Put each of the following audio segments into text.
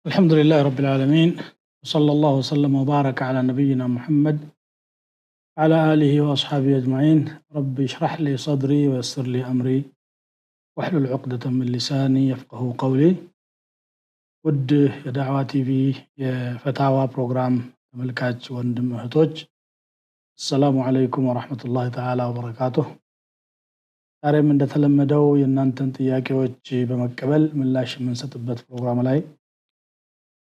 الحمد لله رب العالمين، وصلى الله وسلم وبارك على نبينا محمد على آله وأصحابه أجمعين. رب اشرح لي صدري ويسر لي أمري واحلل عقدة من لساني يفقه قولي. ود የዳዕዋ የፈታዋ ፕሮግራም ተመልካች ወንድም እህቶች السلام عليكم ورحمة الله تعالى وبركاته። ዛሬም እንደተለመደው የእናንተን ጥያቄዎች በመቀበል ምላሽ የምንሰጥበት ፕሮግራም ላይ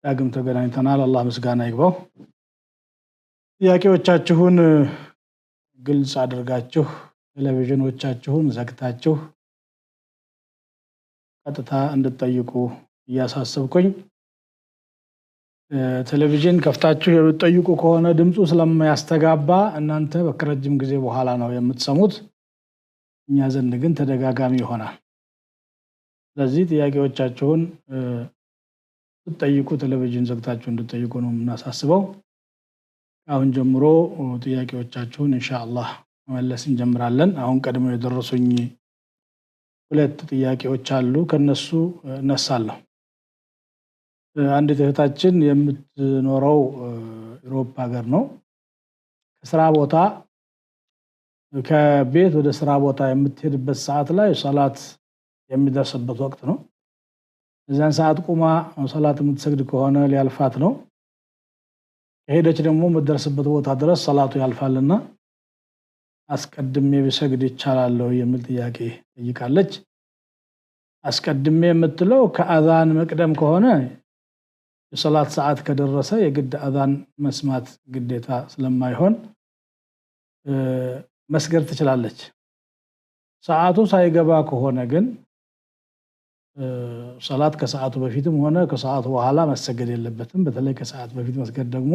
ዳግም ተገናኝተናል። አላህ ምስጋና ይግባው። ጥያቄዎቻችሁን ግልጽ አድርጋችሁ ቴሌቪዥኖቻችሁን ዘግታችሁ ቀጥታ እንድትጠይቁ እያሳሰብኩኝ፣ ቴሌቪዥን ከፍታችሁ የምትጠይቁ ከሆነ ድምፁ ስለማያስተጋባ እናንተ በከረጅም ጊዜ በኋላ ነው የምትሰሙት፣ እኛ ዘንድ ግን ተደጋጋሚ ይሆናል። ስለዚህ ጥያቄዎቻችሁን ስትጠይቁ ቴሌቪዥን ዘግታችሁ እንድትጠይቁ ነው የምናሳስበው። አሁን ጀምሮ ጥያቄዎቻችሁን ኢንሻአላህ መመለስ እንጀምራለን። አሁን ቀድሞ የደረሱኝ ሁለት ጥያቄዎች አሉ፣ ከነሱ እነሳለሁ። አንድ እህታችን የምትኖረው ዩሮፕ ሀገር ነው። ከስራ ቦታ ከቤት ወደ ስራ ቦታ የምትሄድበት ሰዓት ላይ ሶላት የሚደርስበት ወቅት ነው። እዛን ሰዓት ቁማ ሶላት የምትሰግድ ከሆነ ሊያልፋት ነው። ከሄደች ደግሞ የምትደርስበት ቦታ ድረስ ሶላቱ ያልፋልና አስቀድሜ ብሰግድ ይቻላል የሚል ጥያቄ ጠይቃለች። አስቀድሜ የምትለው ከአዛን መቅደም ከሆነ የሶላት ሰዓት ከደረሰ የግድ አዛን መስማት ግዴታ ስለማይሆን መስገድ ትችላለች። ሰዓቱ ሳይገባ ከሆነ ግን ሶላት ከሰዓቱ በፊትም ሆነ ከሰዓቱ በኋላ መሰገድ የለበትም። በተለይ ከሰዓት በፊት መስገድ ደግሞ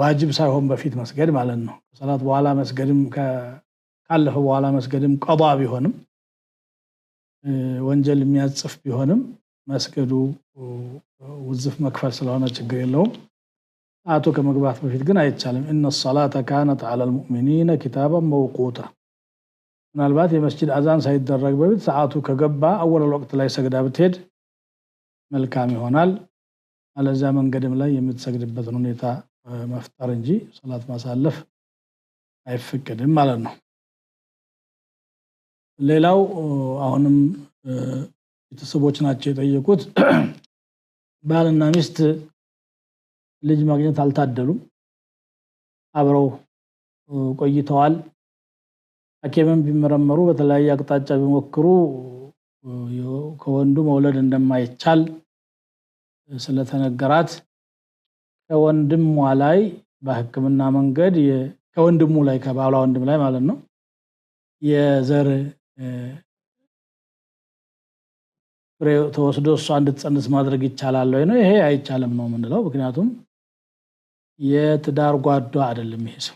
ዋጅብ ሳይሆን በፊት መስገድ ማለት ነው። ከሶላት በኋላ መስገድም ካለፈ በኋላ መስገድም ቀዷ ቢሆንም ወንጀል የሚያጽፍ ቢሆንም መስገዱ ውዝፍ መክፈል ስለሆነ ችግር የለውም። ሰዓቱ ከመግባት በፊት ግን አይቻልም። ኢነ الصلاة كانت على المؤمنين كتابا موقوتا። ምናልባት የመስጂድ አዛን ሳይደረግ በፊት ሰዓቱ ከገባ አወል ወቅት ላይ ሰግዳ ብትሄድ መልካም ይሆናል። አለዛ መንገድም ላይ የምትሰግድበትን ሁኔታ መፍጠር እንጂ ሶላት ማሳለፍ አይፈቀድም ማለት ነው። ሌላው አሁንም ቤተሰቦች ናቸው የጠየቁት፣ ባልና ሚስት ልጅ ማግኘት አልታደሉም፣ አብረው ቆይተዋል። ሐኪምም ቢመረመሩ በተለያየ አቅጣጫ ቢሞክሩ ከወንዱ መውለድ እንደማይቻል ስለተነገራት ከወንድሟ ላይ በሕክምና መንገድ ከወንድሙ ላይ ከባሏ ወንድም ላይ ማለት ነው የዘር ፍሬ ተወስዶ እሷ እንድትጸንስ ማድረግ ይቻላል ወይ ነው? ይሄ አይቻልም ነው የምንለው። ምክንያቱም የትዳር ጓዷ አይደለም ይሄ ሰው።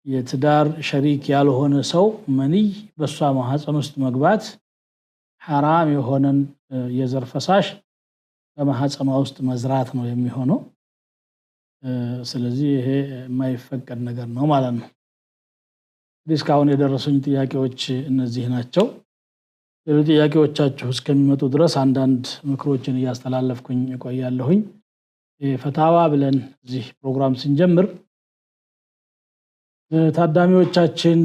የትዳር ሸሪክ ያልሆነ ሰው መንይ በሷ ማህፀን ውስጥ መግባት حرام የሆነን የዘር ፈሳሽ በማህፀኗ ውስጥ መዝራት ነው የሚሆነው። ስለዚህ ይሄ የማይፈቀድ ነገር ነው ማለት ነው። እስካሁን የደረሱኝ ጥያቄዎች እነዚህ ናቸው። ሌሎች ጥያቄዎቻችሁ እስከሚመጡ ድረስ አንዳንድ ምክሮችን እያስተላለፍኩኝ እቆያለሁኝ። ፈታዋ ብለን እዚህ ፕሮግራም ስንጀምር ታዳሚዎቻችን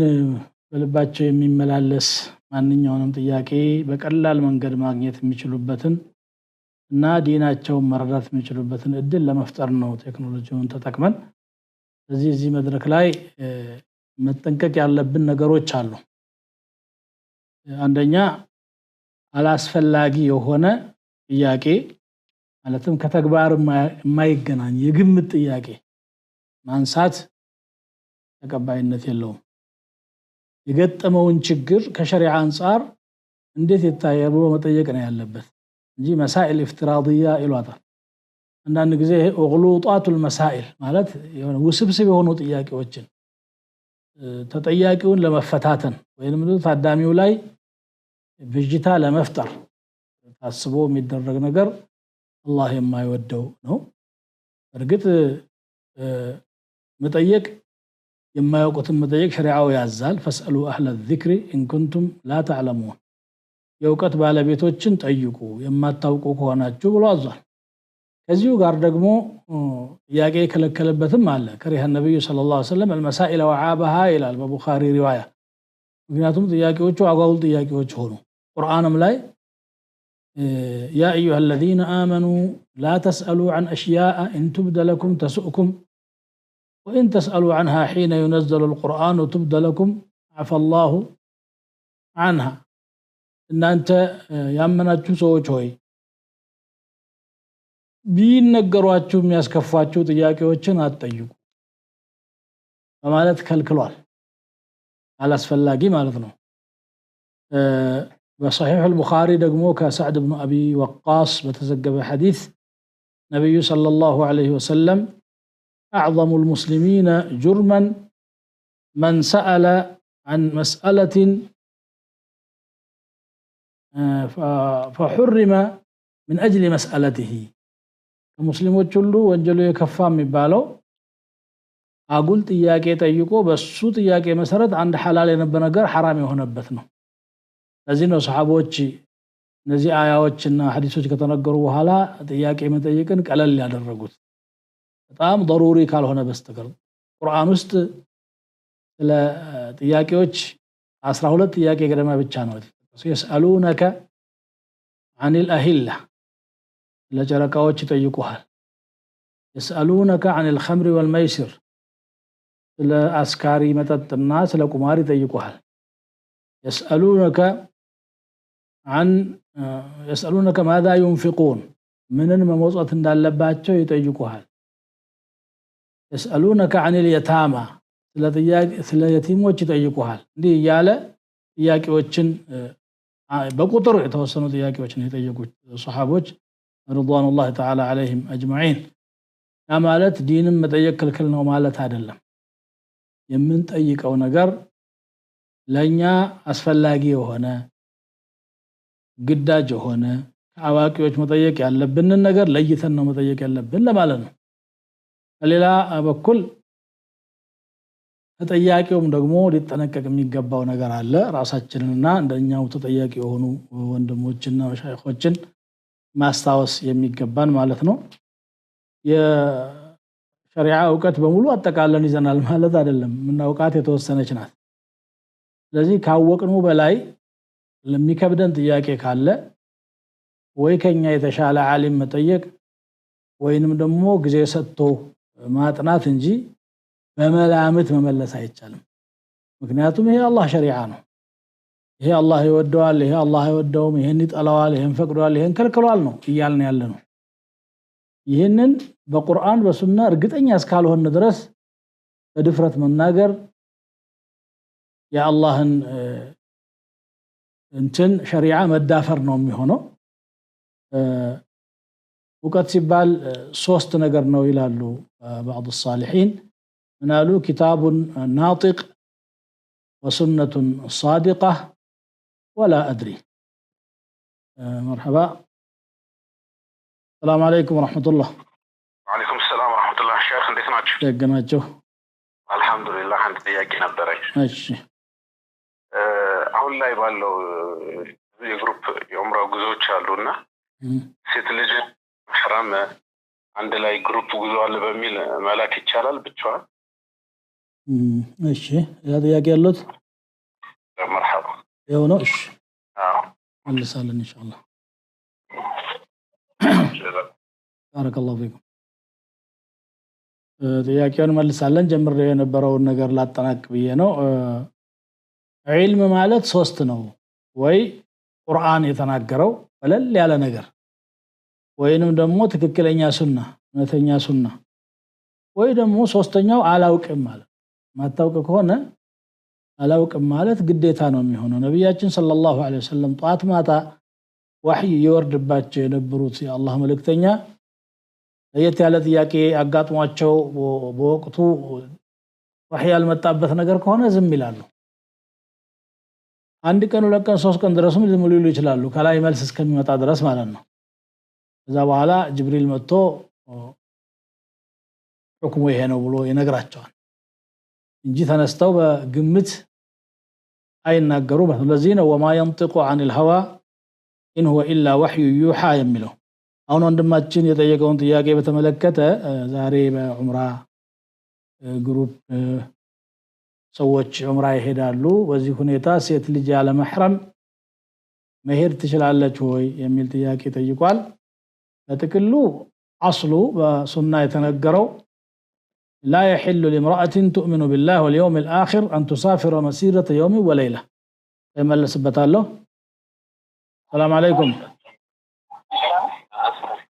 በልባቸው የሚመላለስ ማንኛውንም ጥያቄ በቀላል መንገድ ማግኘት የሚችሉበትን እና ዲናቸውን መረዳት የሚችሉበትን እድል ለመፍጠር ነው ቴክኖሎጂውን ተጠቅመን። እዚህ መድረክ ላይ መጠንቀቅ ያለብን ነገሮች አሉ። አንደኛ አላስፈላጊ የሆነ ጥያቄ ማለትም ከተግባር የማይገናኝ የግምት ጥያቄ ማንሳት ተቀባይነት የለውም። የገጠመውን ችግር ከሸሪዓ አንፃር እንዴት ይታያል ብሎ መጠየቅ ነው ያለበት እንጂ መሳኢል ኢፍትራዲያ ይሏታል። አንዳንድ ጊዜ ኡግሉጣቱል መሳኢል ማለት የሆነ ውስብስብ የሆኑ ጥያቄዎችን ተጠያቂውን ለመፈታተን ወይንም ታዳሚው ላይ ብጅታ ለመፍጠር ታስቦ የሚደረግ ነገር አላህ የማይወደው ነው። እርግጥ መጠየቅ የማያውቁትን መጠየቅ ሸሪዓው ያዛል። ፈስአሉ አህለ ዚክሪ ኢን ኩንቱም ላ ተዕለሙን። የእውቀት ባለቤቶችን ጠይቁ የማታውቁ ከሆናችሁ ብሎ አዟል። ከዚሁ ጋር ደግሞ ጥያቄ የከለከለበትም አለ። ከሪህ ነብዩ ሰለላሁ ዐለይሂ ወሰለም المسائل وعابها ይላል በቡኻሪ ሪዋያ። ምክንያቱም ጥያቄዎቹ አጓጉል ጥያቄዎች ሆኑ። ቁርአንም ላይ يا أيها الذين آمنوا لا تسألوا عن أشياء إن تبد لكم تسؤكم وإن تسألوا عنها حين ينزل القرآن تبد لكم عفى الله عنها إن أنت يامناتشو سوچ ሆይ ቢነገሯችሁ የሚያስከፋችሁ ጥያቄዎችን አትጠይቁ በማለት ከልክሏል። አላስፈላጊ ማለት ነው። በصحيح البخاري ደግሞ ከሰዕድ ብኑ አቢ ወቃስ በተዘገበ ሐዲስ ነብዩ ሰለላሁ ዐለይሂ ወሰለም أعظم المسلمين جرما من سأل عن مسألة فحرم من أجل مسألته ሙስሊሞች ሁሉ ወንጀሉ የከፋ የሚባለው አጉል ጥያቄ ጠይቆ በሱ ጥያቄ መሰረት አንድ ሐላል የነበረ ነገር ሐራም የሆነበት ነው። ለዚህ ነው ሰሃቦች እነዚህ አያዎችና ሐዲሶች ከተነገሩ በኋላ ጥያቄ መጠየቅን ቀለል ያደረጉት በጣም ضروري ካልሆነ በስተቀር። ቁርአን ውስጥ ስለ ጥያቄዎች 12 ጥያቄ ገደማ ብቻ ነው የተጠቀሰው። يسألونك عن الأهلة ለጨረቃዎች ይጠይቁሃል። يسألونك عن الخمر والميسر ስለ አስካሪ መጠጥና ስለ ቁማር ይጠይቁሃል። يسألونك ماذا ينفقون ምንን መሞጽት እንዳለባቸው ይጠይቁሃል። يسألونك عن اليتامى ስለ የቲሞች ይጠይቁሃል። እንዲህ ያለ ጥያቄዎችን በቁጥር የተወሰኑ ጥያቄዎችን የጠየቁት ሱሐቦች رضوان الله تعالى عليهم أجمعين ያ ማለት ዲንም መጠየቅ ክልክል ነው ማለት አይደለም። የምንጠይቀው ነገር ለኛ አስፈላጊ የሆነ ግዳጅ የሆነ አዋቂዎች መጠየቅ ያለብንን ነገር ለይተን ነው መጠየቅ ያለብን ለማለት ነው። በሌላ በኩል ተጠያቂውም ደግሞ ሊጠነቀቅ የሚገባው ነገር አለ። ራሳችንንና እንደኛው ተጠያቂ የሆኑ ወንድሞችና መሻይኾችን ማስታወስ የሚገባን ማለት ነው። የሸሪዓ ዕውቀት በሙሉ አጠቃለን ይዘናል ማለት አይደለም። ምናውቃት የተወሰነች ናት። ስለዚህ ካወቅኑ በላይ ለሚከብደን ጥያቄ ካለ ወይ ከኛ የተሻለ ዓሊም መጠየቅ ወይንም ደግሞ ጊዜ ሰጥቶ ማጥናት እንጂ በመላምት መመለስ አይቻልም። ምክንያቱም ይሄ አላህ ሸሪዓ ነው። ይሄ አላህ ይወደዋል፣ ይሄ አላህ አይወደውም፣ ይሄን ይጠላዋል፣ ይሄን ፈቅዷል፣ ይሄን ከልክሏል ነው እያልን ያለ ነው። ይሄንን በቁርአን በሱና እርግጠኛ እስካልሆነ ድረስ በድፍረት መናገር የአላህን እንትን ሸሪዓ መዳፈር ነው የሚሆነው። ዕውቀት ሲባል ሶስት ነገር ነው ይላሉ بعض الصالحين ምናሉ كتاب ناطق وسنة صادقة ولا أدري. مرحبا. السلام عليكم ورحمة الله. وعليكم السلام ورحمة الله. شيخ እንዴት ናችሁ? ደግ ናቸው አልহামዱሊላህ። አንድ ጥያቄ ነበረኝ። እሺ። አሁን ላይ ባለው የግሩፕ የዑምራ ጉዞዎች አሉና ሴት ልጅ محرم አንድ ላይ ግሩፕ ጉዞ አለ በሚል መላክ ይቻላል ብቻዋን? እሺ። ያ ጥያቄ ያለው مرحبا ያው ነው። እሺ። እንልሳለን ኢንሻአላህ። بارك الله فيكم። ጥያቄውን መልሳለን። ጀምሬ የነበረውን ነገር ላጠናቅ ብዬ ነው። ዒልም ማለት ሶስት ነው። ወይ ቁርአን የተናገረው ወለል ያለ ነገር ወይንም ደግሞ ትክክለኛ ሱና እውነተኛ ሱና ወይ ደግሞ ሶስተኛው አላውቅም ማለት ማታውቅ ከሆነ አላውቅም ማለት ግዴታ ነው የሚሆነው። ነብያችን ሰለላሁ ዐለይሂ ወሰለም ጧት ማታ ወህይ ይወርድባቸው የነበሩት የአላህ መልእክተኛ ለየት ያለ ጥያቄ አጋጥሟቸው በወቅቱ ወህይ ያልመጣበት ነገር ከሆነ ዝም ይላሉ። አንድ ቀን ሁለት ቀን ሶስት ቀን ድረስም ዝም ሊሉ ይችላሉ ከላይ መልስ እስከሚመጣ ድረስ ማለት ነው። ከዛ በኋላ ጅብሪል መጥቶ ሁክሙ ይሄ ነው ብሎ ይነግራቸዋል እንጂ ተነስተው በግምት አይናገሩ ማለት ነው። ለዚህ ነው ወማ ينطق عن الهوى إن هو إلا وحي يوحى يمله አሁን ወንድማችን የጠየቀውን ጥያቄ በተመለከተ ዛሬ በዑምራ ግሩፕ ሰዎች ዑምራ ይሄዳሉ በዚህ ሁኔታ ሴት ልጅ ያለ መህረም መሄድ ትችላለች ወይ የሚል ጥያቄ ጠይቋል በጥቅሉ አስሉ በሱና የተነገረው لا يحل لامرأة تؤمن بالله واليوم الآخر أن تسافر مسيرة يوم وليلة يملسبتالله السلام عليكم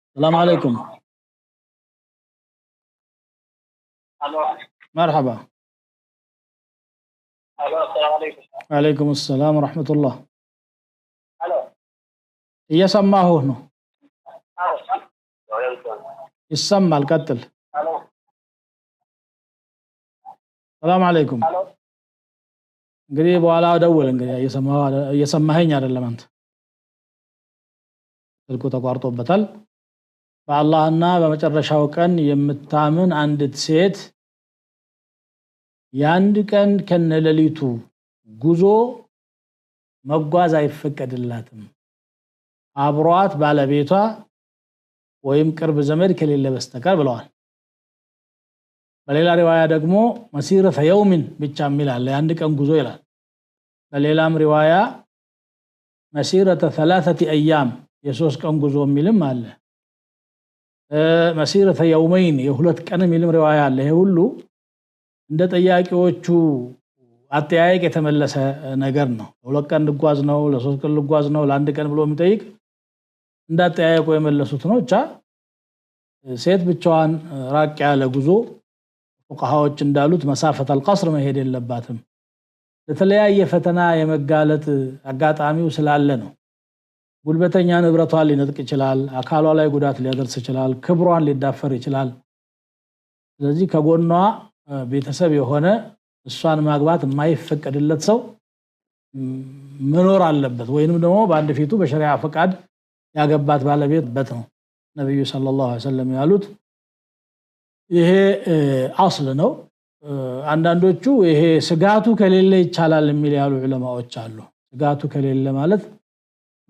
السلام عليكم مرحبا السلام عليكم وعليكم السلام ورحمة الله يسمعه هنا يسمع القتل السلام عليكم قريب ولا دول እንግዲህ እየሰማኸኝ አይደለም አንተ ስልኩ ተቋርጦበታል በአላህና በመጨረሻው ቀን የምታምን አንዲት ሴት ያንድ ቀን ከነለሊቱ ጉዞ መጓዝ አይፈቀድላትም አብሯት ባለቤቷ ወይም ቅርብ ዘመድ ከሌለ በስተቀር ብለዋል በሌላ ሪዋያ ደግሞ مسيرة يوم ብቻ ይላል ያንድ ቀን ጉዞ ይላል በሌላም ሪዋያ مسيرة 3 أيام የሶስት ቀን ጉዞ የሚልም አለ مسيرة يومين የሁለት ቀን የሚልም ሪዋያ አለ ይሄ ሁሉ እንደ ጠያቂዎቹ አጠያየቅ የተመለሰ ነገር ነው ለሁለት ቀን ልጓዝ ነው ለሶስት ቀን ልጓዝ ነው ለአንድ ቀን ብሎ የሚጠይቅ እንደ አጠያየቁ የመለሱት ነው ብቻ ሴት ብቻዋን ራቅ ያለ ጉዞ فقهاዎች እንዳሉት مسافة القصر መሄድ የለባትም ለተለያየ ፈተና የመጋለጥ አጋጣሚው ስላለ ነው ጉልበተኛ ንብረቷን ሊነጥቅ ይችላል አካሏ ላይ ጉዳት ሊያደርስ ይችላል ክብሯን ሊዳፈር ይችላል ስለዚህ ከጎኗ ቤተሰብ የሆነ እሷን ማግባት የማይፈቀድለት ሰው መኖር አለበት ወይንም ደግሞ በአንድ ፊቱ በሸሪዓ ፈቃድ ያገባት ባለቤት ነው ነብዩ ሰለላሁ ዐለይሂ ወሰለም ያሉት ይሄ አስል ነው አንዳንዶቹ ይሄ ስጋቱ ከሌለ ይቻላል የሚል ያሉ ዑለማዎች አሉ ስጋቱ ከሌለ ማለት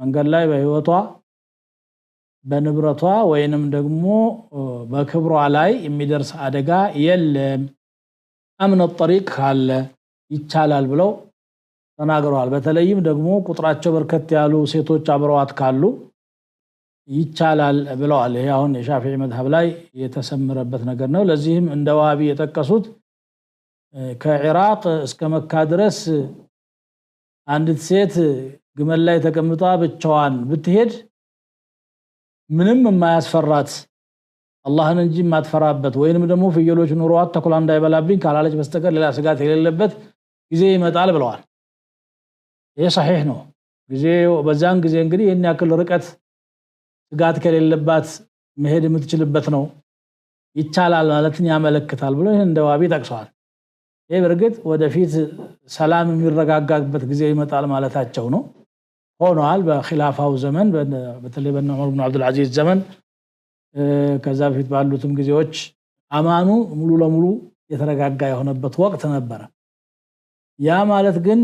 መንገድ ላይ በህይወቷ በንብረቷ ወይንም ደግሞ በክብሯ ላይ የሚደርስ አደጋ የለም አምነ الطريق ካለ ይቻላል ብለው ተናግረዋል በተለይም ደግሞ ቁጥራቸው በርከት ያሉ ሴቶች አብረዋት ካሉ ይቻላል ብለዋል ይሄ አሁን የሻፊዒ መዝሐብ ላይ የተሰመረበት ነገር ነው ለዚህም እንደ ዋቢ የጠቀሱት ከኢራቅ እስከ መካ ድረስ አንዲት ሴት ግመል ላይ ተቀምጣ ብቻዋን ብትሄድ ምንም የማያስፈራት አላህን እንጂ ማትፈራበት ወይንም ደግሞ ፍየሎች ኑሮዋት ተኩላ እንዳይበላብኝ ካላለች በስተቀር ሌላ ስጋት የሌለበት ጊዜ ይመጣል ብለዋል ይሄ صحيح ነው ጊዜው በዛን ጊዜ እንግዲህ የኛ ያክል ርቀት ስጋት ከሌለባት መሄድ የምትችልበት ነው ይቻላል ማለትን ያመለክታል ብሎ ይሄን እንደዋቢ ጠቅሰዋል ይሄ በርግጥ ወደፊት ሰላም የሚረጋጋበት ጊዜ ይመጣል ማለታቸው ነው ሆኗል በኺላፋው ዘመን በተለይ በነ ዑመር ኢብኑ አብዱል አዚዝ ዘመን ከዛ በፊት ባሉትም ጊዜዎች አማኑ ሙሉ ለሙሉ የተረጋጋ የሆነበት ወቅት ነበር ያ ማለት ግን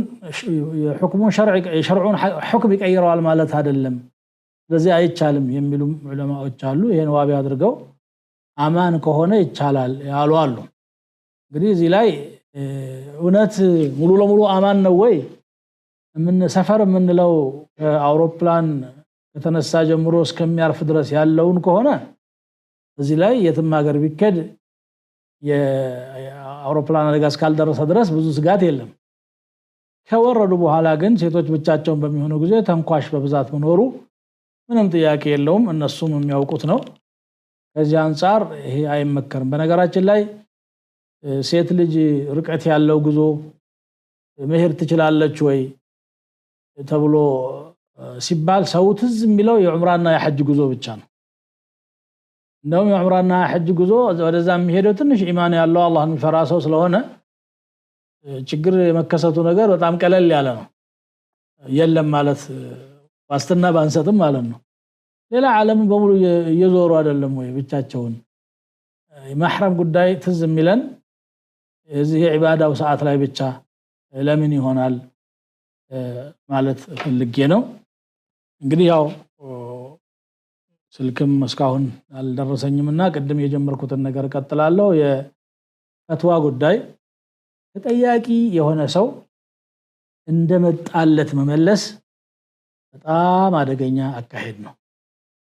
የሁክሙን ሸርዑን ሁክም ይቀይረዋል ማለት አይደለም ስለዚህ አይቻልም የሚሉ ዑለማዎች አሉ ይሄን ዋቢ አድርገው አማን ከሆነ ይቻላል ያሉ አሉ እንግዲህ እዚህ ላይ እውነት ሙሉ ለሙሉ አማን ነው ወይ ምን ሰፈር ምንለው አውሮፕላን ከተነሳ ጀምሮ እስከሚያርፍ ድረስ ያለውን ከሆነ እዚህ ላይ የትም ሀገር ቢከድ የአውሮፕላን አደጋ እስካልደረሰ ድረስ ብዙ ስጋት የለም ከወረዱ በኋላ ግን ሴቶች ብቻቸውን በሚሆኑ ጊዜ ተንኳሽ በብዛት መኖሩ ምንም ጥያቄ የለውም እነሱም የሚያውቁት ነው ከዚህ አንፃር ይሄ አይመከርም በነገራችን ላይ ሴት ልጅ ርቀት ያለው ጉዞ መሄድ ትችላለች ወይ ተብሎ ሲባል ሰው ትዝ የሚለው የዑምራና የሐጅ ጉዞ ብቻ ነው እንደውም የዑምራና የሐጅ ጉዞ ወደዛ የሚሄደው ትንሽ ኢማን ያለው አላህን የሚፈራ ሰው ስለሆነ ችግር የመከሰቱ ነገር በጣም ቀለል ያለ ነው የለም ማለት ዋስትና ባንሰጥም ማለት ነው ሌላ ዓለም በሙሉ እየዞሩ አይደለም ወይ ብቻቸውን የማህረም ጉዳይ ትዝ የሚለን እዚህ የዒባዳው ሰዓት ላይ ብቻ ለምን ይሆናል ማለት ፈልጌ ነው እንግዲህ ያው ስልክም እስካሁን አልደረሰኝምና ቅድም የጀመርኩትን ነገር ቀጥላለሁ የፈትዋ ጉዳይ ተጠያቂ የሆነ ሰው እንደመጣለት መመለስ በጣም አደገኛ አካሄድ ነው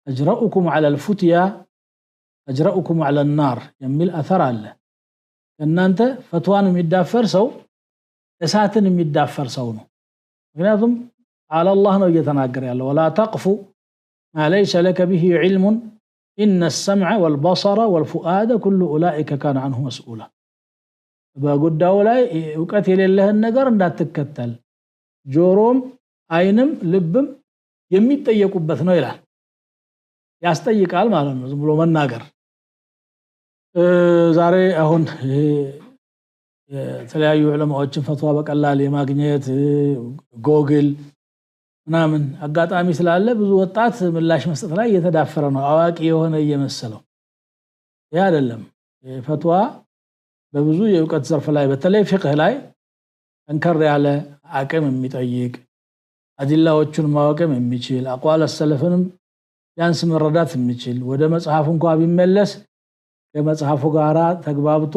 اجرؤكم على الفتيا اجرؤكم على النار የሚል አثር አለ እናንተ ፈትዋን የሚዳፈር ሰው እሳትን የሚዳፈር ሰው ነው ምክንያቱም على الله ነው እየተናገረ ያለው ولا تقف ما ليس لك به علم إن السمع والبصر والفؤاد كل أولئك كان عنه مسؤولا በጉዳዩ ላይ ዕውቀት የሌለህን ነገር እንዳትከተል ጆሮም አይንም ልብም የሚጠየቁበት ነው ይላል ያስጠይቃል ማለት ነው ዝም ብሎ መናገር ዛሬ አሁን የተለያዩ ዑለማዎችን ፈትዋ በቀላል የማግኘት ጎግል ምናምን አጋጣሚ ስላለ ብዙ ወጣት ምላሽ መስጠት ላይ እየተዳፈረ ነው አዋቂ የሆነ እየመሰለው ያ አይደለም ፈትዋ በብዙ የዕውቀት ዘርፍ ላይ በተለይ ፍቅህ ላይ እንከር ያለ አቅም የሚጠይቅ አዲላዎቹን ማወቅም የሚችል አቋል ሰለፍንም ያንስ መረዳት የሚችል ወደ መጽሐፉ እንኳን ቢመለስ ከመጽሐፉ ጋራ ተግባብቶ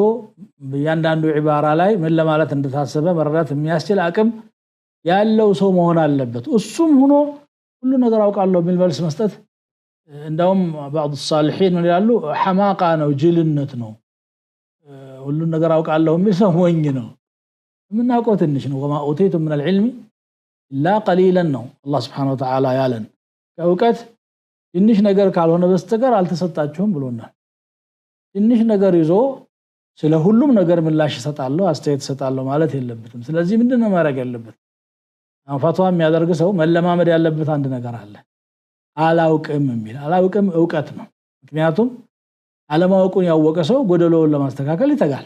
በእያንዳንዱ ዒባራ ላይ ምን ለማለት እንደታሰበ መረዳት የሚያስችል አቅም ያለው ሰው መሆን አለበት እሱም ሆኖ ሁሉ ነገር አውቃለሁ ቢል መልስ መስጠት እንደውም بعض الصالحين ምን ይላሉ ሐማቃ ነው ጅልነት ነው ሁሉ ነገር አውቃለሁ ቢል ሰው ሞኝ ነው ምናውቀው ትንሽ ነው وما اوتيتم من العلم الا قليلا ነው አላህ Subhanahu Wa Ta'ala ያለን ከዕውቀት ትንሽ ነገር ካልሆነ በስተቀር አልተሰጣችሁም ብሎናል ትንሽ ነገር ይዞ ስለ ሁሉም ነገር ምላሽ ይሰጣል አስተያየት ይሰጣል ማለት የለበትም ስለዚህ ምንድነው ማድረግ ያለበት ፈትዋ የሚያደርግ ሰው መለማመድ ያለበት አንድ ነገር አለ አላውቅም የሚል አላውቅም ዕውቀት ነው ምክንያቱም አለማወቁን ያወቀ ሰው ጎደሎውን ለማስተካከል ይተጋል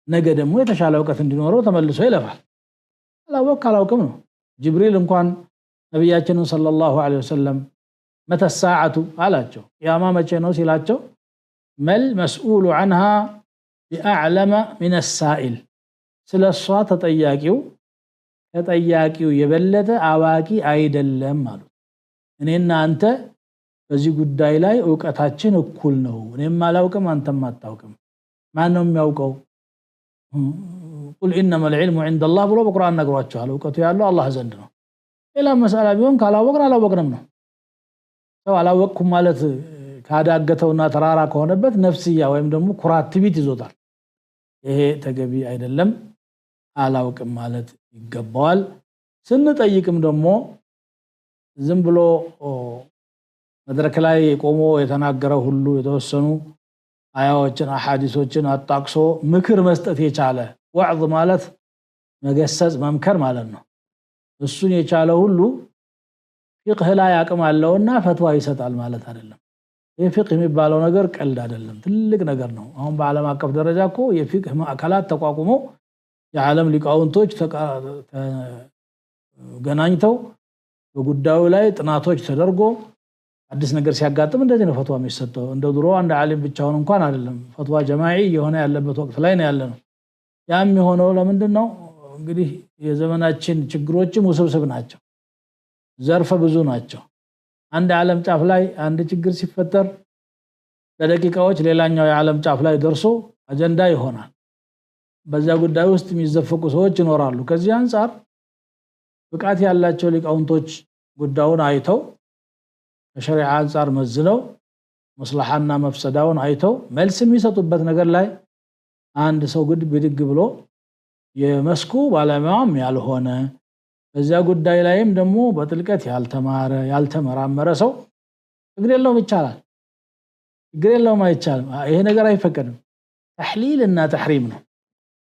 ነገ ደግሞ የተሻለ ዕውቀት እንዲኖረው ተመልሶ ይለፋል አላውቅም ነው ጅብሪል እንኳን ነብያችንን ሰለላሁ ዐለይሂ ወሰለም متى الساعه አላቸው ቂያማ መቼ ነው ሲላቸው መል መስኡሉ عنها بأعلم من السائل ስለሷ ተጠያቂው ተጠያቂው የበለጠ አዋቂ አይደለም ማለት እኔና አንተ በዚህ ጉዳይ ላይ ዕውቀታችን እኩል ነው እኔም አላውቅም አንተም አታውቅም ማን ነው የሚያውቀው قل انما العلم عند الله ብሎ በቁርአን ነግሯቸዋል ዕውቀቱ ያለው አላህ ዘንድ ነው ሌላ መስአላ ቢሆን ካላወቅን አላወቅንም ነው ሰው አላወቅኩም ማለት ካዳገተውና ተራራ ከሆነበት ነፍስያ ወይም ደግሞ ኩራት ትቢት ይዞታል ይሄ ተገቢ አይደለም አላውቅም ማለት ይገባዋል ስንጠይቅም ደግሞ ዝም ብሎ መድረክ ላይ ቆሞ የተናገረው ሁሉ የተወሰኑ አያዎችን አሐዲሶችን አጣቅሶ ምክር መስጠት የቻለ ወዕዝ ማለት መገሰጽ መምከር ማለት ነው እሱን የቻለ ሁሉ ፍቅህ ላይ አቅም አለውና ፈትዋ ይሰጣል ማለት አይደለም ይሄ ፍቅህ የሚባለው ነገር ቀልድ አይደለም ትልቅ ነገር ነው አሁን በዓለም አቀፍ ደረጃ እኮ የፍቅህ ማዕከላት ተቋቁመው የዓለም ሊቃውንቶች ገናኝተው በጉዳዩ ላይ ጥናቶች ተደርጎ አዲስ ነገር ሲያጋጥም እንደዚህ ነው ፈትዋ የሚሰጠው እንደ ድሮ አንድ ዓሊም ብቻውን እንኳን አይደለም ፈትዋ ጀማዒ የሆነ ያለበት ወቅት ላይ ነው ያለነው ያም የሆነው ለምንድነው እንግዲህ የዘመናችን ችግሮችም ውስብስብ ናቸው ዘርፈ ብዙ ናቸው አንድ ዓለም ጫፍ ላይ አንድ ችግር ሲፈጠር በደቂቃዎች ሌላኛው የዓለም ጫፍ ላይ ደርሶ አጀንዳ ይሆናል በዛ ጉዳይ ውስጥ የሚዘፈቁ ሰዎች ይኖራሉ ከዚህ አንፃር ብቃት ያላቸው ሊቃውንቶች ጉዳዩን አይተው በሸሪዓ አንፃር መዝነው መስለሐና መፍሰዳውን አይተው መልስ የሚሰጡበት ነገር ላይ አንድ ሰው ግድ ብድግ ብሎ የመስኩ ባለሙያም ያልሆነ በዛ ጉዳይ ላይም ደግሞ በጥልቀት ያልተማረ ያልተመራመረ ሰው ችግር የለውም ይቻላል ችግር የለውም አይቻልም ይሄ ነገር አይፈቀድም ተሕሊል እና ተሕሪም ነው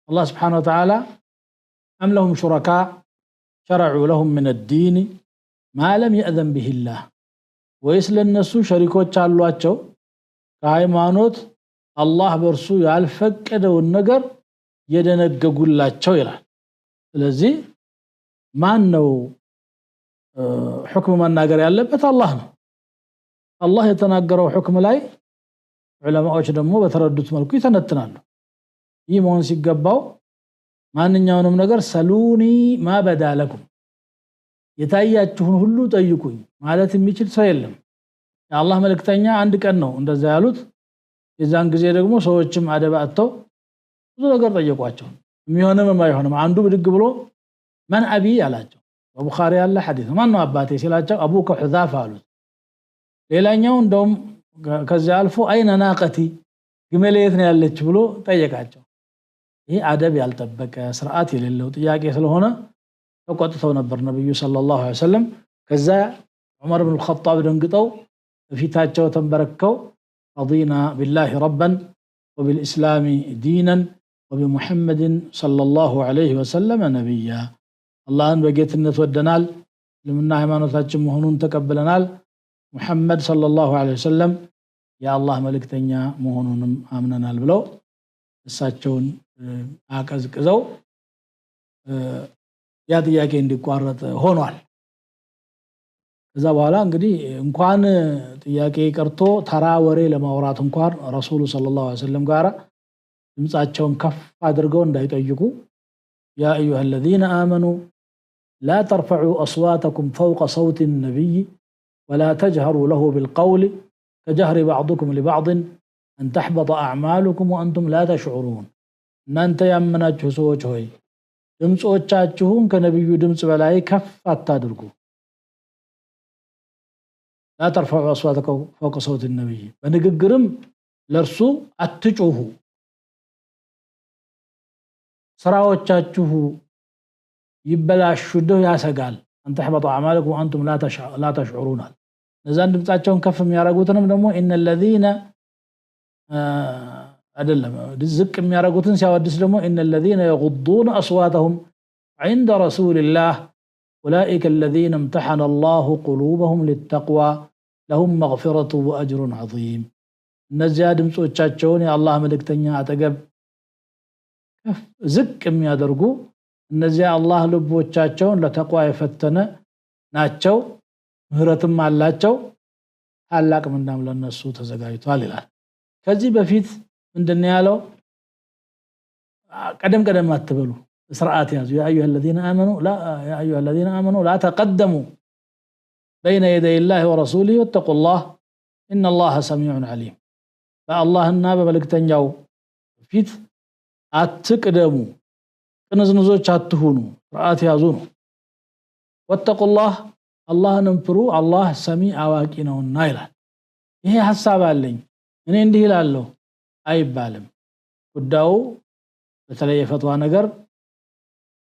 الله سبحانه وتعالى أم لهم شركاء شرعوا لهم من الدين ما لم يأذن به الله ويسل الناس شريكوች አሏቸው ከሃይማኖት አላህ በርሱ ያልፈቀደውን ነገር የደነገጉላቸው ይላል ስለዚህ ማን ነው ሁክም መናገር ያለበት አላህ ነው አላህ የተናገረው ሁክም ላይ ዑለማዎች ደግሞ በተረዱት መልኩ ይተነትናሉ ይሞን ሲገባው ማንኛውንም ነገር ሰሉኒ ማበዳለኩም የታያችሁን ሁሉ ጠይቁኝ ማለት የሚችል ሰው የለም የአላህ መልእክተኛ አንድ ቀን ነው እንደዛ ያሉት የዛን ጊዜ ደግሞ ሰዎችም አደባአተው ብዙ ነገር ጠየቋቸው የሚሆነም የማይሆንም አንዱ ብድግ ብሎ ማን አቢ አላቸው በቡኻሪ ያለ ሐዲስ ማን ነው አባቴ ሲላቸው አቡከ ሁዛፋ አሉት ሌላኛው እንደውም ከዚያ አልፎ አይነ ናቀቲ ግመሌ የት ነው ያለች ብሎ ጠየቃቸው ይሄ አደብ ያልጠበቀ ስርዓት የሌለው ጥያቄ ስለሆነ ተቆጥተው ነበር ነብዩ ሰለላሁ ዐለይሂ ወሰለም ከዛ ዑመር ኢብኑ አልኸጣብ ደንግጠው በፊታቸው ተንበረከው رضينا بالله ربا وبالإسلام دينا وبمحمد صلى الله عليه وسلم نبيا اللهم بجيتنا ودنال لمنا ሃይማኖታችን መሆኑን ተቀበለናል محمد صلى الله عليه وسلم يا الله መልእክተኛ መሆኑንም አምነናል ብለው እሳቸውን አቀዝቅዘው ያ ጥያቄ እንዲቋረጥ ሆኗል ከዛ በኋላ እንግዲህ እንኳን ጥያቄ ቀርቶ ተራ ወሬ ለማውራት እንኳን ረሱሉ ሰለላሁ ዐለይሂ ወሰለም ጋራ ድምጻቸውን ከፍ አድርገው እንዳይጠይቁ ያ አዩሃ الذين آمنوا لا ترفعوا أصواتكم فوق صوت النبي ولا تجهروا له بالقول كجهر بعضكم لبعض أن تحبط أعمالكم وأنتم لا تشعرون እናንተ ያመናችሁ ሰዎች ሆይ ድምጾቻችሁን ከነብዩ ድምጽ በላይ ከፍ አታድርጉ لا ترفعوا أصواتكم فوق صوت النبي በንግግርም ለርሱ አትጩሁ ስራዎቻችሁ ይበላሹደው ያሰጋል أن تحبط أعمالكم وأنتم لا تشعرون ለዛን ድምጻቸውን ከፍ የሚያረጉትንም ደግሞ إن الذين አይደለም ዝቅ የሚያረጉትን ሲያወድስ ደግሞ إن الذين يغضون أصواتهم عند رسول الله أولئك الذين امتحن الله قلوبهم للتقوى لهم مغفرة وأجر عظيم እነዚያ ድምጾቻቸውን የአላህ መልእክተኛ አጠገብ ዝቅ የሚያደርጉ እነዚያ አላህ ልቦቻቸውን ለተቅዋ የፈተነ ናቸው ምህረትም አላቸው ታላቅ ምንዳም ለነሱ ተዘጋጅቷል ይላል ከዚህ በፊት ምንድነው ያለው ቀደም አትበሉ ስርዓት ያዙ ያ አዩሃ الذين آمنوا يا أيها الذين آمنوا لا تقدموا بين يدي الله ورسوله واتقوا الله إن الله سميع عليم فاللهና በመልእክተኛው ፊት አትቅደሙ ቅንዝንዞች አትሁኑ ስርዓት ያዙ ነው واتقوا الله አላህንም ፍሩ አላህ ሰሚ አዋቂ ነውና ይላል ይሄ ሐሳብ አለኝ እኔ እንዲህ ይላልው አይባልም ጉዳዩ በተለየ ፈትዋ ነገር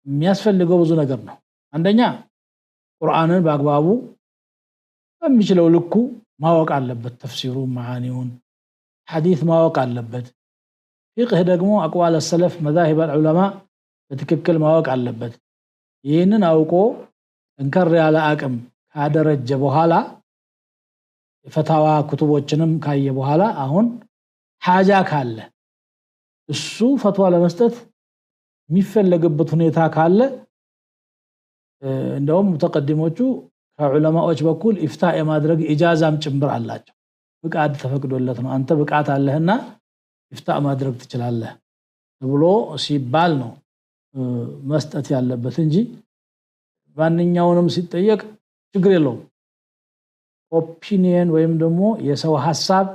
የሚያስፈልገው ብዙ ነገር ነው አንደኛ ቁርአንን በአግባቡ በሚችለው ልኩ ማወቅ አለበት ተፍሲሩ ማዓኒውን ሐዲስ ማወቅ አለበት ፍቅህ ደግሞ አቅዋል السلف መዛሂብ العلماء በትክክል ማወቅ አለበት ይሄንን አውቆ እንከር ያለ አቅም ካደረጀ በኋላ ፈታዋ ኩቱቦችንም ካየ በኋላ አሁን ሐጃ ካለ እሱ ፈትዋ ለመስጠት የሚፈልግበት ሁኔታ ካለ እንደውም ሙተቀድሞቹ ከዑለማዎች በኩል ኢፍታ የማድረግ ኢጃዛም ጭምር አላቸው ፍቃድ ተፈቅዶለት ነው አንተ ብቃት አለህና ኢፍታ ማድረግ ትችላለህ ብሎ ሲባል ነው መስጠት ያለበት እንጂ ባንኛውንም ሲጠየቅ ችግር የለውም ኦፒኒየን ወይም ደግሞ የሰው ሐሳብ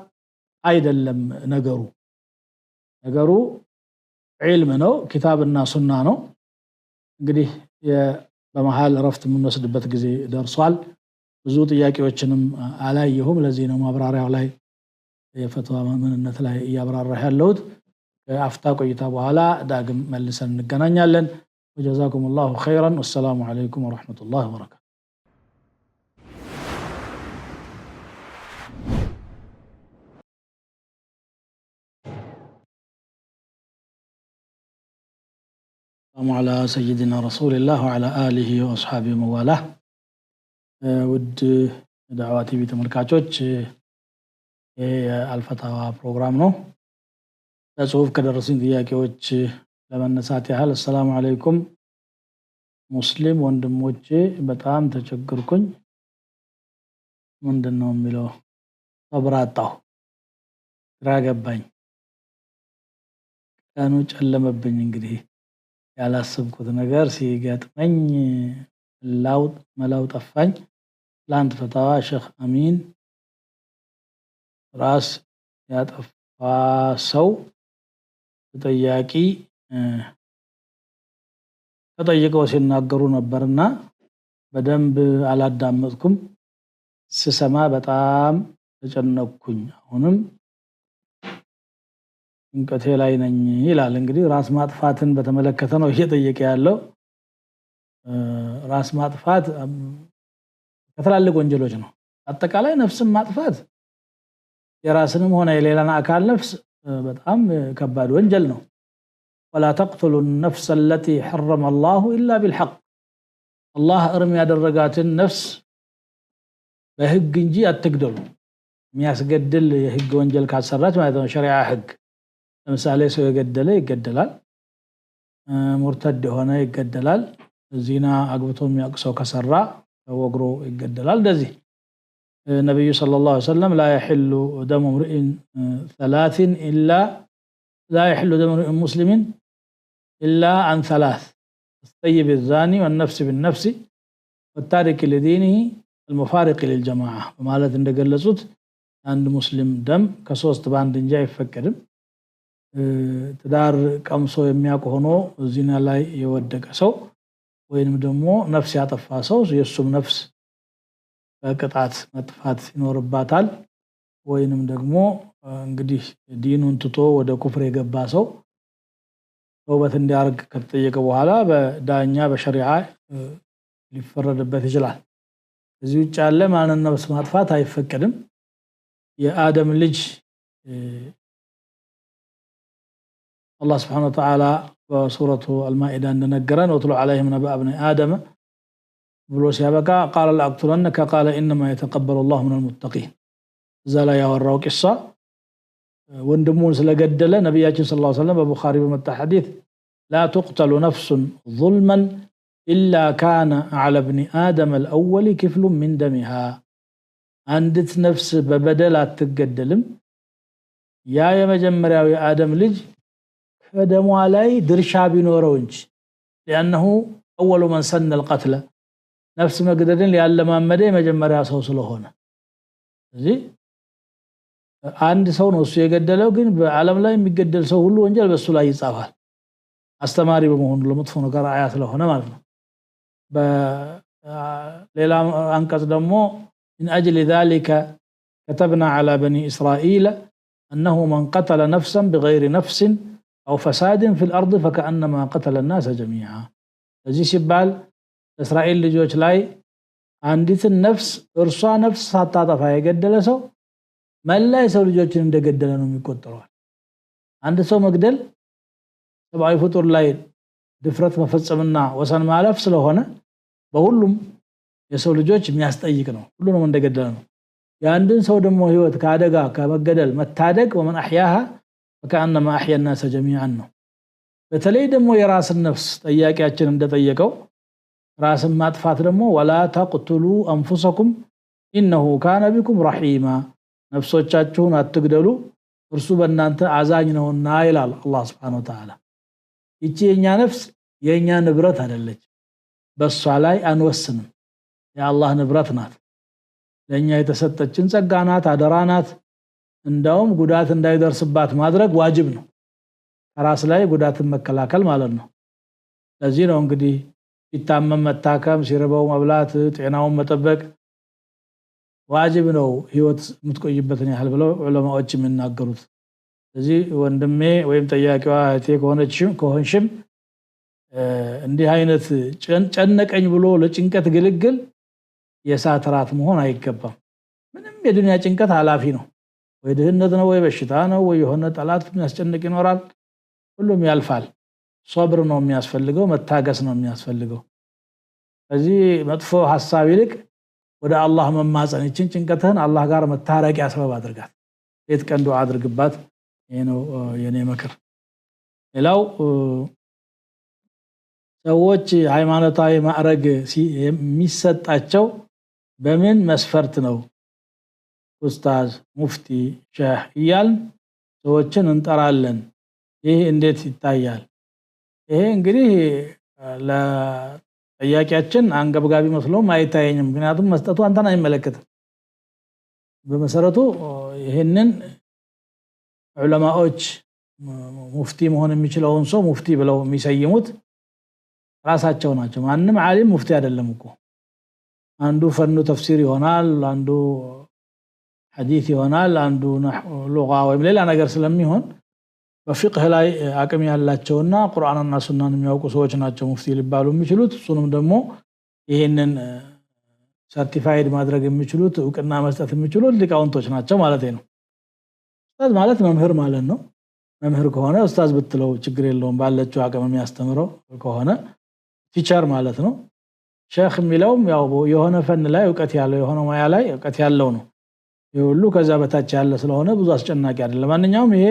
አይደለም ነገሩ ዒልም ነው ኪታብና ሱና ነው እንግዲህ በመሃል ረፍት የምንወስድበት ጊዜ ደርሷል ብዙ ጥያቄዎችንም አላየሁም ለዚህ ነው ማብራሪያው ላይ የፈትዋ ምንነት ላይ ያብራራህ ያለሁት አፍታ ቆይታ በኋላ ዳግም መልሰን እንገናኛለን وجزاكم الله خيرا والسلام عليكم ورحمة الله وبركاته السلام على سيدنا رسول الله وعلى آله وأصحابه وموالاه ود دعواتي بتملكاتوች የአልፈታዋ ፕሮግራም ነው ለጽሁፍ ከደረሱኝ ጥያቄዎች ለመነሳት ያህል السلام عليكم ሙስሊም ወንድሞቼ በጣም ተቸገርኩኝ ምንድነው የሚለው ተብራጣው ግራ ገባኝ ቀኑ ጨለመብኝ እንግዲህ ያላሰብኩት ነገር ሲገጥመኝ መላው ጠፋኝ ላንት ፈታዋ ሼክ አሚን ራስ ያጠፋ ሰው ተጠያቂ ተጠይቀው ሲናገሩ ነበርና በደንብ አላዳመጥኩም ስሰማ በጣም ተጨነቅኩኝ አሁንም እንቀቴ ላይ ነኝ ይላል እንግዲህ ራስ ማጥፋትን በተመለከተ ነው እየጠየቀ ያለው ራስ ማጥፋት ከተላለቅ ወንጀሎች ነው አጠቃላይ ነፍስን ማጥፋት የራስንም ሆነ የሌላን አካል ነፍስ በጣም ከባድ ወንጀል ነው ولا تقتلوا النفس التي حرم الله الا بالحق الله ارم ያደረጋትን ነፍስ በህግ እንጂ አትግደሉ የሚያስገድል የህግ ወንጀል ካሰራች ማለት ነው ሸሪዓ ህግ ለምሳሌ ሰው የገደለ ይገደላል ሙርተድ የሆነ ይገደላል ዚና አግብቶ የሚያቅሰው ከሰራ ወግሮ ይገደላል እንደዚህ ነብዩ ሰለላሁ ዐለይሂ ወሰለም لا يحل دم امرئ ثلاث الا لا يحل دم امرئ مسلم الا عن ثلاث الطيب الزاني والنفس بالنفس والتارك لدينه المفارق للجماعه ማለት እንደገለጹት አንድ ሙስሊም ደም ከሶስት ባንድ እንጂ አይፈቀድም ትዳር ቀምሶ የሚያውቅ ሆኖ ዚና ላይ የወደቀ ሰው ወይንም ደግሞ ነፍስ ያጠፋ ሰው የሱም ነፍስ በቅጣት መጥፋት ይኖርባታል ወይንም ደግሞ እንግዲህ ዲኑን ትቶ ወደ ኩፍር የገባ ሰው ተውበት እንዲያርግ ከተጠየቀ በኋላ በዳኛ በሸሪዓ ሊፈረድበት ይችላል እዚህ ውጭ ያለ ማንን ነፍስ ማጥፋት አይፈቀድም የአደም ልጅ الله سبحانه وتعالى بسورة المائدة ننقرن وطلع عليهم نبأ ابن آدم بلو سيابكا قال لأقتلنك قال إنما يتقبل الله من المتقين زالا يوروا قصة وندمون سلقدل نبياتي صلى الله عليه وسلم ببخاري بمتى حديث لا تقتل نفس ظلما إلا كان على ابن آدم الأول كفل من دمها عندت نفس ببدلات تقدلم يا مجمريا يا آدم لج فدمو علي درشا بنورو انج لأنه أول من سن القتل نفس مقددين لألما مدي مجمريا سو سلوهونه زي አንድ ሰው ነው እሱ የገደለው ግን በዓለም ላይ የሚገደል ሰው ሁሉ ወንጀል በሱ ላይ ይጻፋል አስተማሪ በመሆኑ ለመጥፎ ነገር አያ ስለሆነ ማለት ነው በሌላ አንቀጽ ደግሞ من أجل ذلك كتبنا على بني إسرائيل أنه من قتل نفسا بغير نفس أو فساد في الأرض فكأنما قتل الناس جميعا እዚህ ሲባል እስራኤል ልጆች ላይ አንዲት ነፍስ እርሷ ነፍስ ሳታጠፋ የገደለ ሰው መላይ ሰው ልጆችን እንደገደለ ነው የሚቆጠረው አንድ ሰው መግደል ሰብአዊ ፍጡር ላይ ድፍረት መፈጸምና ወሰን ማለፍ ስለሆነ በሁሉም የሰው ልጆች የሚያስጠይቅ ነው ሁሉንም እንደገደለ ነው የአንድን ሰው ደግሞ ህይወት ከአደጋ ከመገደል መታደግ ومن احياها فكانما احيا الناس جميعا ነው በተለይ ደግሞ የራስን ነፍስ ጠያቂያችን እንደጠየቀው ራስን ማጥፋት ደግሞ ولا تقتلوا انفسكم انه كان بكم رحيما ነፍሶቻችሁን አትግደሉ እርሱ በእናንተ አዛኝ ነውና ይላል አላህ Subhanahu Wa Ta'ala ይቺ የኛ ነፍስ የኛ ንብረት አይደለች በሷ ላይ አንወስንም የአላህ ንብረት ናት ለኛ የተሰጠችን ጸጋ ናት አደራ ናት እንደውም ጉዳት እንዳይደርስባት ማድረግ ዋጅብ ነው ራስ ላይ ጉዳትን መከላከል ማለት ነው ለዚህ ነው እንግዲህ ሲታመም መታከም ሲርበው መብላት ጤናውን መጠበቅ ዋጅብ ነው ህይወት የምትቆይበትን ያህል ብለው ዑለማዎች የሚናገሩት ስለዚህ ወንድሜ ወይም ጠያቂዋ እቴ ከሆንሽም እንዲህ አይነት ጨነቀኝ ብሎ ለጭንቀት ግልግል የሳት ራት መሆን አይገባም ምንም የዱንያ ጭንቀት ኃላፊ ነው ወይ ድህነት ነው ወይ በሽታ ነው ወይ የሆነ ጠላት የሚያስጨንቅ ይኖራል ሁሉም ያልፋል ሶብር ነው የሚያስፈልገው መታገስ ነው የሚያስፈልገው ስለዚህ መጥፎ ሐሳብ ይልቅ ወደ አላህ መማፀን ይችን ጭንቀትህን አላህ ጋር መታረቂያ ሰበብ አድርጋት ሌት ቀን ዱዓ አድርግባት ይሄ ነው የኔ ምክር ሌላው ሰዎች ሃይማኖታዊ ማዕረግ የሚሰጣቸው በምን መስፈርት ነው ኡስታዝ ሙፍቲ ሼህ ይያል ሰዎችን እንጠራለን ይሄ እንዴት ይታያል ይሄ እንግዲህ ጥያቄያችን አንገብጋቢ መስሎም አይታየኝም ምክንያቱም መስጠቱ አንተን አይመለከትም በመሰረቱ ይሄንን ዑለማዎች ሙፍቲ መሆን የሚችለውን ሰው ሙፍቲ ብለው የሚሰይሙት ራሳቸው ናቸው ማንንም ዓሊም ሙፍቲ አይደለም እኮ አንዱ ፈኑ ተፍሲር ይሆናል አንዱ ሐዲስ ይሆናል አንዱ ሉጋ ወይም ሌላ ነገር ስለሚሆን በፍቅህ ላይ አቅም ያላቸውና ቁርአንና ሱናን የሚያውቁ ሰዎች ናቸው ሙፍቲ ሊባሉ የሚችሉት እሱንም ደግሞ ይሄንን ሰርቲፋይድ ማድረግ የሚችሉት እውቅና መስጠት የሚችሉት ሊቃውንቶች ናቸው ማለት ነው ኡስታዝ ማለት መምህር ማለት ነው መምህር ከሆነ ኡስታዝ ብትለው ችግር የለውም ባለችው አቅም የሚያስተምረው ከሆነ ቲቸር ማለት ነው ሼክ የሚለውም ያው የሆነ ፈን ላይ ዕውቀት ያለው የሆነ ሙያ ላይ ዕውቀት ያለው ነው ይሁሉ ከዛ በታች ያለ ስለሆነ ብዙ አስጨናቂ አይደለም ማንኛውም ይሄ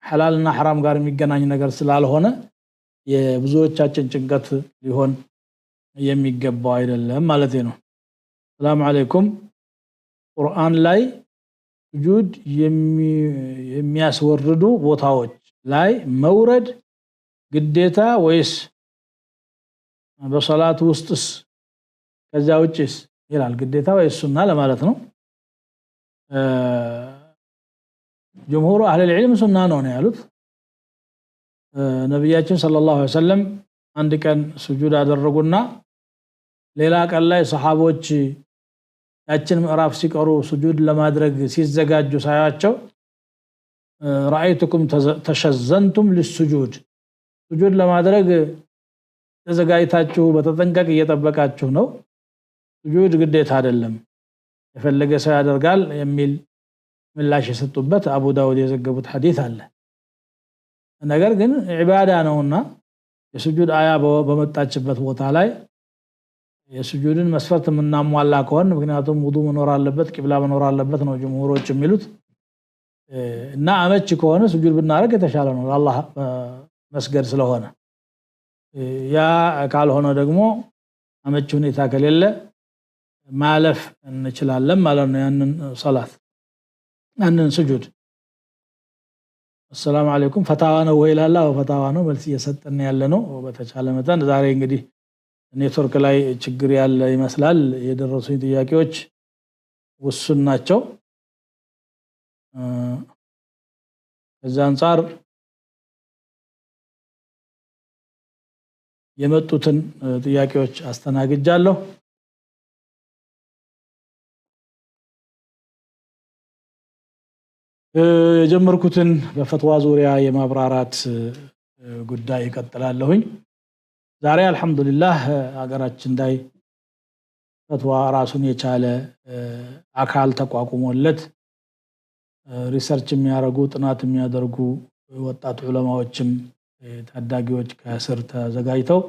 ሐላልና ሐራም ጋር የሚገናኝ ነገር ስላልሆነ የብዙዎቻችን ጭንቀት ሊሆን የሚገባው አይደለም ማለት ነው ሰላም አለይኩም ቁርአን ላይ ስጁድ የሚያስወርዱ ቦታዎች ላይ መውረድ ግዴታ ወይስ በሶላት ውስጥስ ከዛ ውጭስ ይላል ግዴታ ወይስ ሱና ለማለት ነው ጀምሁሩ አህለ العلم ሱና ነው ያሉት ነብያችን ሰለላሁ ዐለይሂ ወሰለም አንድ ቀን ስጁድ አደረጉና ሌላ ቀን ላይ ሰሃቦች ያችን ምዕራፍ ሲቀሩ ስጁድ ለማድረግ ሲዘጋጁ ሳያቸው رايتكم تشزنتم للسجود ስጁድ ለማድረግ ተዘጋጅታችሁ በተጠንቀቅ እየተጠበቃችሁ ነው ስጁድ ግዴታ አይደለም የፈለገ ሰው ያደርጋል የሚል ምላሽ የሰጡበት አቡ ዳውድ የዘገቡት ሐዲስ አለ ነገር ግን ዒባዳ ነውና የስጁድ አያ በመጣችበት ቦታ ላይ የስጁድን መስፈርት ምናሟላ ከሆነ ምክንያቱም ውዱ መኖር አለበት ቂብላ መኖር አለበት ነው ጀምሁሮች የሚሉት እና አመች ከሆነ ስጁድ ብናረግ የተሻለ ነው ለአላህ መስገድ ስለሆነ ያ ካልሆነ ደግሞ አመች ሁኔታ ከሌለ ማለፍ እንችላለን ማለት ነው ያንን ሶላት ያንን ስጁድ السلام عليكم ፈታዋ ነው ወይ ላላ ፈታዋ ነው መልስ እየሰጠን ያለ ነው በተቻለ መጠን ዛሬ እንግዲህ ኔትወርክ ላይ ችግር ያለ ይመስላል የደረሱኝ ጥያቄዎች ውሱን ናቸው ከዛ አንፃር የመጡትን ጥያቄዎች አስተናግጃለሁ የጀመርኩትን በፈትዋ ዙሪያ የማብራራት ጉዳይ ይቀጥላለሁኝ ዛሬ አልহামዱሊላህ ሀገራችን ላይ ፈትዋ ራሱን የቻለ አካል ተቋቁሞለት ሪሰርች የሚያደርጉ ጥናት የሚያደርጉ ወጣት ዑለማዎችም ታዳጊዎች ከስር ተዘጋጅተው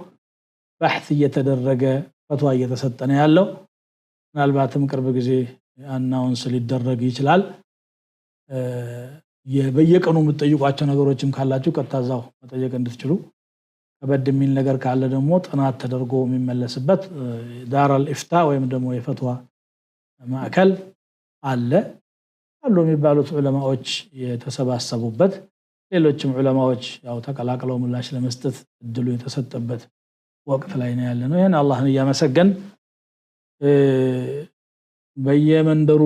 በحث እየተደረገ ፈትዋ እየተሰጠ ነው ያለው ምናልባትም ቅርብ ጊዜ አናውንስ ሊደረግ ይችላል በየቀኑ የምትጠይቋቸው ነገሮችም ካላችሁ ቀጥታዛው መጠየቅ እንድትችሉ ከበድ የሚል ነገር ካለ ደግሞ ጥናት ተደርጎ የሚመለስበት ዳራል ኢፍታ ወይም ደግሞ የፈትዋ ማዕከል አለ የሚባሉት ዑለማዎች የተሰባሰቡበት ሌሎችም ዑለማዎች ያው ተቀላቅለው ምላሽ ለመስጠት እድሉ የተሰጠበት ወቅት ላይ ነው ያለነው ይሄን አላህን ያመሰገን በየመንደሩ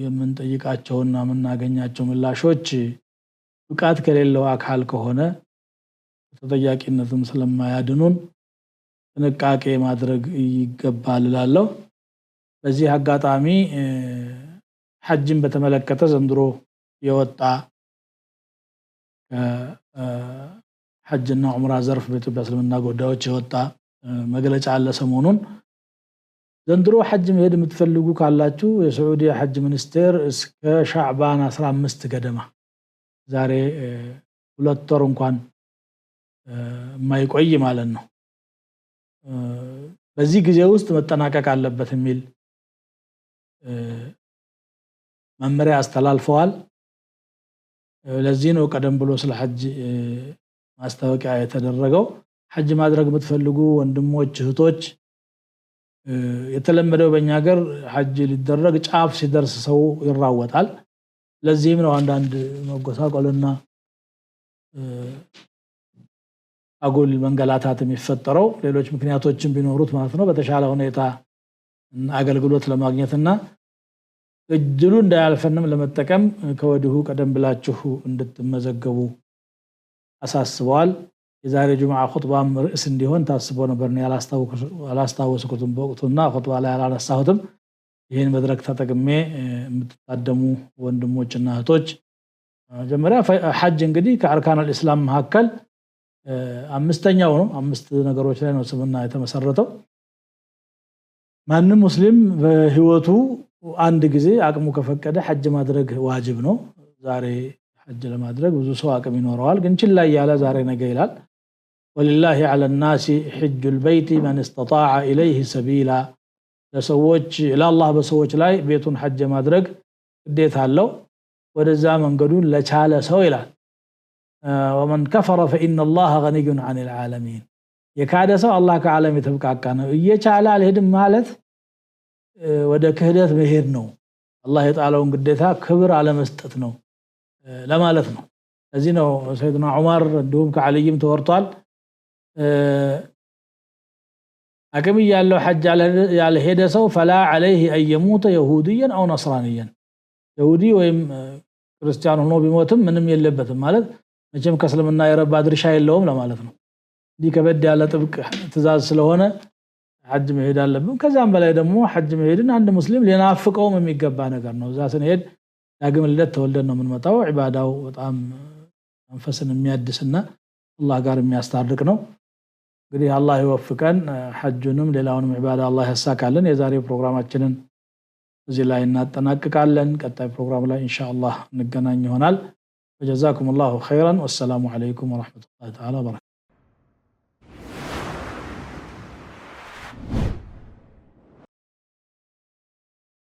የምንጠይቃቸውና የምናገኛቸው ምላሾች ብቃት ከሌለው አካል ከሆነ ተጠያቂነትም ስለማያድኑን ጥንቃቄ ማድረግ ይገባል እላለሁ በዚህ አጋጣሚ ሐጅን በተመለከተ ዘንድሮ የወጣ ሐጅና ዑምራ ዘርፍ በኢትዮጵያ እስልምና ጉዳዮች የወጣ መግለጫ አለ ሰሞኑን ዘንድሮ ሐጅ መሄድ የምትፈልጉ ካላችሁ የሳዑዲ ሐጅ ሚኒስቴር እስከ ሻዕባን 15 ገደማ ዛሬ 2 ወር እንኳን ማይቆይ ማለት ነው በዚህ ጊዜ ውስጥ መጠናቀቅ አለበት የሚል መመሪያ አስተላልፈዋል ለዚህ ነው ቀደም ብሎ ስለ ሐጅ ማስታወቂያ የተደረገው ሐጅ ማድረግ የምትፈልጉ ወንድሞች እህቶች የተለመደው በእኛ ሀገር ሐጅ ሊደረግ ጫፍ ሲደርስ ሰው ይራወጣል ለዚህም ነው አንዳንድ መጎሳቆልና አጉል መንገላታት የሚፈጠረው ሌሎች ምክንያቶችን ቢኖሩት ማለት ነው በተሻለ ሁኔታ አገልግሎት ለማግኘትና እድሉ እንዳያልፈንም ለመጠቀም ከወዲሁ ቀደም ብላችሁ እንድትመዘገቡ አሳስበዋል የዛሬ ጁምዓ ኹጥባም ርዕስ እንዲሆን ታስቦ ነበር ነው ያላስታወስኩትም በወቅቱና ኹጥባ ላይ አላነሳሁትም ይሄን መድረክ ተጠቅሜ የምትታደሙ ወንድሞችና እህቶች መጀመሪያ ሐጅ እንግዲህ ከአርካን الاسلام መካከል አምስተኛው ነው አምስት ነገሮች ላይ ነው ስምና የተመሰረተው ማንም ሙስሊም በህይወቱ አንድ ጊዜ አቅሙ ከፈቀደ ሐጅ ማድረግ ዋጅብ ነው ዛሬ ሐጅ ለማድረግ ብዙ ሰው አቅም ይኖረዋል ግን ችላ ያለ ዛሬ ነገ ይላል ولله على الناس حج البيت من استطاع اليه سبيلا ለሰዎች ለአላህ በሰዎች ላይ ቤቱን ሐጅ ማድረግ ግዴታ አለው ወደዛ መንገዱን ለቻለ ሰው ይላል ومن كفر فإن الله غني عن العالمين የካደ ሰው አላህ ከዓለም የተብቃቃ ነው እየቻለ አልሄድም ማለት ወደ ክህደት መሄድ ነው አላህ የጣለውን ግዴታ ክብር አለመስጠት ነው ለማለት ነው እዚህ ነው ሰይድና ዑመር እንደውም ከዓሊም ተወርቷል አቅም ያለው ሐጅ ያልሄደ ሰው فلا عليه ان يموت يهوديا او نصرانيا ይሁዲ ወይም ክርስቲያን ሆኖ ቢሞትም ምንም የለበትም ማለት መቼም ከእስልምና የረባ ድርሻ የለውም ለማለት ነው ዲ ከበድ ያለ ጥብቅ ትእዛዝ ስለሆነ ሐጅ መሄድ አለብን ከዛም በላይ ደግሞ ሐጅ መሄድን አንድ ሙስሊም ሊናፍቀው የሚገባ ነገር ነው እዛ ስንሄድ ዳግም ልደት ተወልደን ነው የምንመጣው ኢባዳው በጣም መንፈስን የሚያድስና አላህ ጋር የሚያስታርቅ ነው እንግዲህ አላህ ይወፍቀን ሐጅንም ሌላውንም ኢባዳ አላህ ያሳካልን የዛሬው ፕሮግራማችንን እዚህ ላይ እናጠናቅቃለን ቀጣይ ፕሮግራም ላይ ኢንሻአላህ እንገናኝ ይሆናል وجزاكم الله خيرا والسلام عليكم ورحمة الله تعالى وبركاته